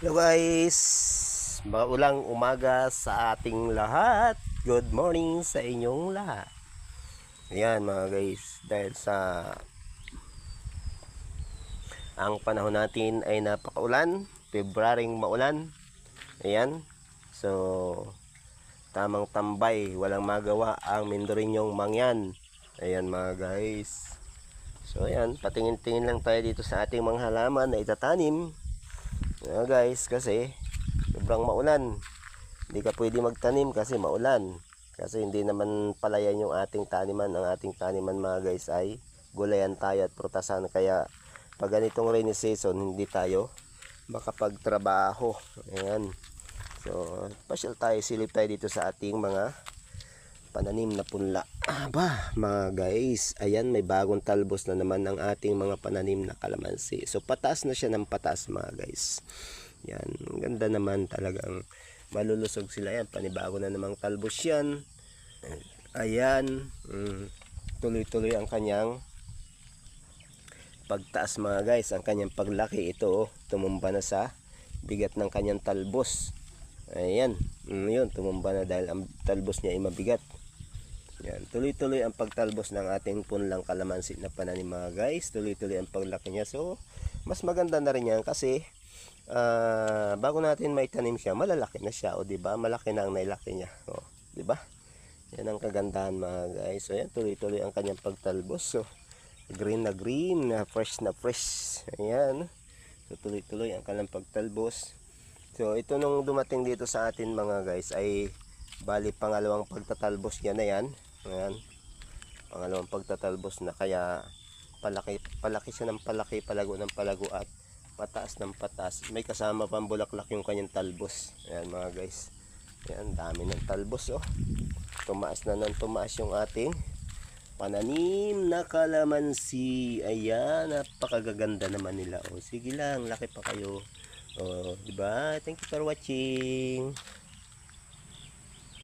Hello guys, maulang umaga sa ating lahat. Good morning sa inyong lahat. Ayan mga guys, dahil sa ang panahon natin ay napakaulan, Februaryng maulan. Ayan, so tamang tambay, walang magawa ang Mindorinyong mangyan. Ayan mga guys. So ayan, patingin-tingin lang tayo dito sa ating mga halaman na itatanim. Ayan guys, kasi sobrang maulan. Hindi ka pwede magtanim kasi maulan. Kasi hindi naman palayan yung ating taniman. Ang ating taniman mga guys ay gulayan tayo at prutasan. Kaya pag ganitong rainy season, hindi tayo makapagtrabaho. Ayan. So, pasyal tayo, silip tayo dito sa ating mga pananim na punla. Aba, mga guys, ayan, may bagong talbos na naman ang ating mga pananim na kalamansi. So, pataas na siya ng pataas mga guys. Yan, ganda naman talagang malulusog sila yan. Panibago na namang talbos yan. Ayan, tuloy-tuloy ang kanyang pagtaas mga guys. Ang kanyang paglaki ito, tumumba na sa bigat ng kanyang talbos. Ayan, yun, tumumba na dahil ang talbos niya ay mabigat. Yan, tuloy-tuloy ang pagtalbos ng ating punlang kalamansi na pananim mga guys. Tuloy-tuloy ang paglaki niya. So, mas maganda na rin yan kasi bago natin maitanim siya, malalaki na siya, o di ba? Malaki na ang nailaki niya. O, di ba? Yan ang kagandahan mga guys. So, yan, tuloy-tuloy ang kanyang pagtalbos. So, green, na fresh na fresh. Ayan. So, tuloy-tuloy ang kanyang pagtalbos. So, ito nung dumating dito sa atin mga guys ay bali pangalawang pagtatalbos niya na yan. Ayan. Pangalawang pagtatalbos na, kaya palaki siya ng palaki, palago ng palago at pataas ng pataas. May kasama pang bulaklak yung kanyang talbos. Ayan mga guys. Ayan, dami ng talbos oh. Tumaas na ng tumaas yung ating pananim na kalamansi. Ayan, napakagaganda naman nila. Oh, sige lang, laki pa kayo. Oh, di ba? Thank you for watching.